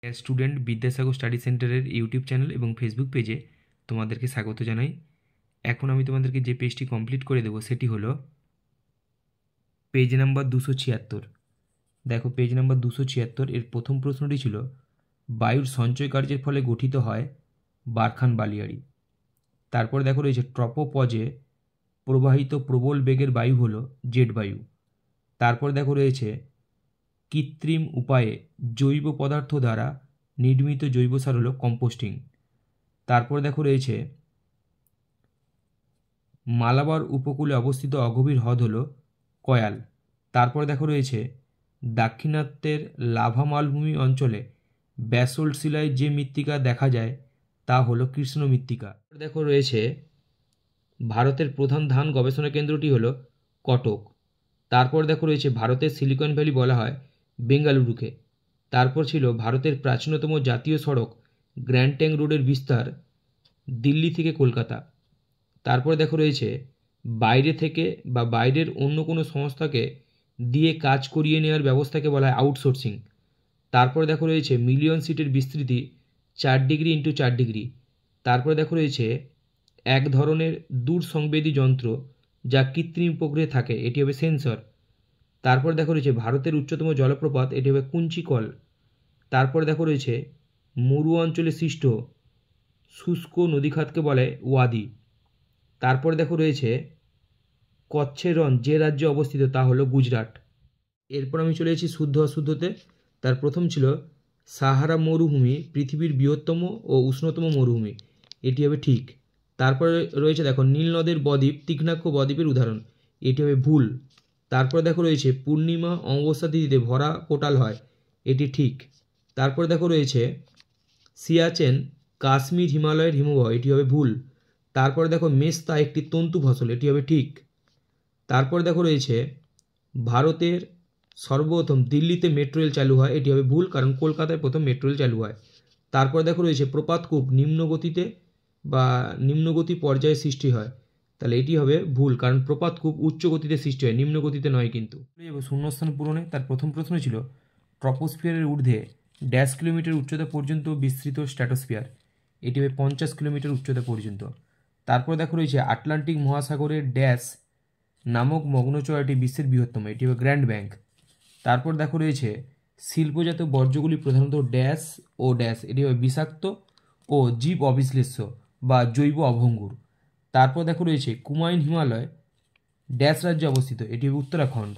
Student Vidyasagar study সেন্টারের YouTube channel এবং Facebook পেজে তোমাদেরকে স্বাগত জানাই। এখন আমি তোমাদেরকে যে পেজটি কমপ্লিট করে দেবো সেটি হলো পেজ নাম্বার 276। দেখো, পেজ নাম্বার 276 এর প্রথম প্রশ্নটি ছিল বায়ুর সঞ্চয় কার্যের ফলে গঠিত হয় বারখান বালিয়াড়ি। তারপর দেখো রয়েছে ট্রপোপজে প্রবাহিত প্রবল বেগের বায়ু হলো জেট বায়ু। তারপর দেখো রয়েছে কৃত্রিম উপায়ে জৈব পদার্থ দ্বারা নির্মিত জৈব সার হলো কম্পোস্টিং। তারপর দেখো রয়েছে মালাবার উপকূলে অবস্থিত অগভীর হ্রদ হলো কয়াল। তারপর দেখো রয়েছে দাক্ষিণাত্যের লাভা মালভূমি অঞ্চলে ব্যাসল্ট শিলায় যে মৃত্তিকা দেখা যায় তা হলো কৃষ্ণ মৃত্তিকা। দেখো রয়েছে ভারতের প্রধান ধান গবেষণা কেন্দ্রটি হলো কটক। তারপর দেখো রয়েছে ভারতের সিলিকন ভ্যালি বলা হয় বেঙ্গালুরুকে। তারপর ছিল ভারতের প্রাচীনতম জাতীয় সড়ক গ্র্যান্ড ট্যাঙ্ক রোডের বিস্তার দিল্লি থেকে কলকাতা। তারপর দেখো রয়েছে বাইরে থেকে বা বাইরের অন্য কোনো সংস্থাকে দিয়ে কাজ করিয়ে নেওয়ার ব্যবস্থাকে বলা হয় আউটসোর্সিং। তারপর দেখো রয়েছে মিলিয়ন সিটের বিস্তৃতি 4 ডিগ্রি ইন্টু 4 ডিগ্রি। তারপরে দেখো রয়েছে এক ধরনের দূর সংবেদী যন্ত্র যা কৃত্রিম উপগ্রহে থাকে, এটি হবে সেন্সর। তারপর দেখো রয়েছে ভারতের উচ্চতম জলপ্রপাত, এটি হবে কুঞ্চিকল। তারপর দেখো রয়েছে মরু অঞ্চলে সৃষ্ট শুষ্ক নদীখাতকে বলে ওয়াদি। তারপর দেখো রয়েছে কচ্ছের রণ যে রাজ্যে অবস্থিত তা হলো গুজরাট। এরপর আমি চলে এসেছি শুদ্ধ অশুদ্ধতে। তার প্রথম ছিল সাহারা মরুভূমি পৃথিবীর বৃহত্তম ও উষ্ণতম মরুভূমি, এটি হবে ঠিক। তারপরে রয়েছে দেখো নীল নদের বদ্বীপ তীক্ষ্ণাক্ষ বদ্বীপের উদাহরণ, এটি হবে ভুল। তারপরে দেখো রয়েছে পূর্ণিমা অমাবস্যা তিথিতে ভরা কোটাল হয়, এটি ঠিক। তারপরে দেখো রয়েছে সিয়াচেন কাশ্মীর হিমালয়ের হিমবাহ, এটি হবে ভুল। তারপরে দেখো মেস্তা একটি তন্তু ফসল, এটি হবে ঠিক। তারপর দেখো রয়েছে ভারতের সর্বপ্রথম দিল্লিতে মেট্রো রেল চালু হয়, এটি হবে ভুল, কারণ কলকাতায় প্রথম মেট্রো রেল চালু হয়। তারপর দেখো রয়েছে প্রপাতকূপ নিম্নগতিতে বা নিম্নগতি পর্যায়ে সৃষ্টি হয়, তাহলে এটি হবে ভুল, কারণ প্রপাতকূপ উচ্চ গতিতে সৃষ্টি হয়, নিম্নগতিতে নয়। কিন্তু শূন্যস্থান পূরণে তার প্রথম প্রশ্ন ছিল ট্রপোস্ফিয়ারের ঊর্ধ্বে ড্যাশ কিলোমিটার উচ্চতা পর্যন্ত বিস্তৃত স্ট্র্যাটোস্ফিয়ার, এটি হবে 50 কিলোমিটার উচ্চতা পর্যন্ত। তারপর দেখো রয়েছে আটলান্টিক মহাসাগরের ড্যাশ নামক মগ্নচড়াটি বিশ্বের বৃহত্তম, এটি হবে গ্র্যান্ড ব্যাংক। তারপর দেখো রয়েছে শিল্পজাত বর্জ্যগুলি প্রধানত ড্যাশ ও ড্যাশ, এটি হবে বিষাক্ত ও জীব অবিশ্লেষ্য বা জৈব অভঙ্গুর। তারপর দেখো রয়েছে কুমায়ুন হিমালয় ড্যাশ রাজ্যে অবস্থিত, এটি হবে উত্তরাখণ্ড।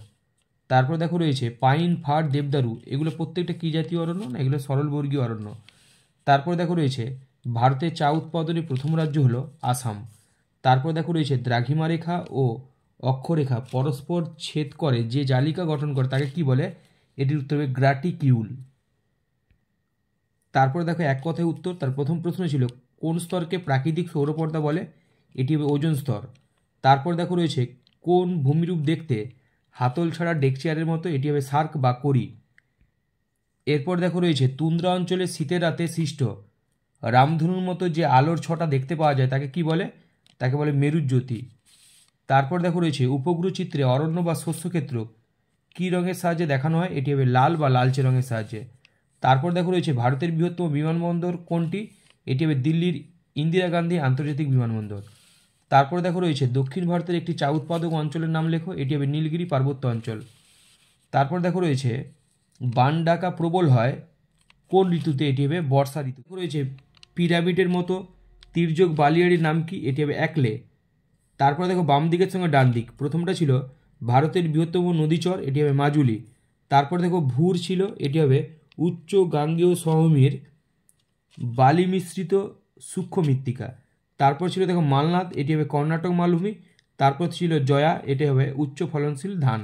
তারপর দেখো রয়েছে পাইন ফার দেবদারু, এগুলো প্রত্যেকটা কী জাতীয় অরণ্য না, এগুলো সরলবর্গীয় অরণ্য। তারপর দেখো রয়েছে ভারতের চা উৎপাদনের প্রথম রাজ্য হলো আসাম। তারপর দেখো রয়েছে দ্রাঘিমা রেখা ও অক্ষরেখা পরস্পর ছেদ করে যে জালিকা গঠন করে তাকে কি বলে, এটির উত্তর হবে গ্রাটিকিউল। তারপর দেখো এক কথায় উত্তর। তার প্রথম প্রশ্ন ছিল কোন স্তরকে প্রাকৃতিক সৌরপর্দা বলে, এটি হবে ওজোন স্তর। তারপর দেখো রয়েছে কোন ভূমিরূপ দেখতে হাতল ছাড়া ডেকচেয়ারের মতো, এটি হবে সার্ক বা করি। এরপর দেখো রয়েছে তুন্দ্রা অঞ্চলে শীতের রাতে সৃষ্ট রামধনুর মতো যে আলোর ছটা দেখতে পাওয়া যায় তাকে কি বলে, তাকে বলে মেরুজ্যোতি। তারপর দেখো রয়েছে উপগ্রহ চিত্রে অরণ্য বা শস্যক্ষেত্র কী রঙের সাহায্যে দেখানো হয়, এটি হবে লাল বা লালচে রঙের সাহায্যে। তারপর দেখো রয়েছে ভারতের বৃহত্তম বিমানবন্দর কোনটি, এটি হবে দিল্লির ইন্দিরা গান্ধী আন্তর্জাতিক বিমানবন্দর। তারপর দেখো রয়েছে দক্ষিণ ভারতের একটি চা উৎপাদক অঞ্চলের নাম লেখো, এটি হবে নীলগিরি পার্বত্য অঞ্চল। তারপর দেখো রয়েছে বান ডাকা প্রবল হয় কোন ঋতুতে, এটি হবে বর্ষা ঋতু। রয়েছে পিরামিডের মতো তির্যক বালিয়াড়ির নাম কি, এটি হবে একলে। তারপর দেখো বাম দিকের সঙ্গে ডান দিক, প্রথমটা ছিল ভারতের বৃহত্তম নদীচর, এটি হবে মাজুলি। তারপর দেখো ভুর ছিল, এটি হবে উচ্চ গাঙ্গেয় সমভূমির বালি মিশ্রিত সূক্ষ্ম মৃত্তিকা। তারপর ছিল দেখো মালনাদ, এটি হবে কর্ণাটক মালভূমি। তারপর ছিল জয়া, এটি হবে উচ্চ ফলনশীল ধান।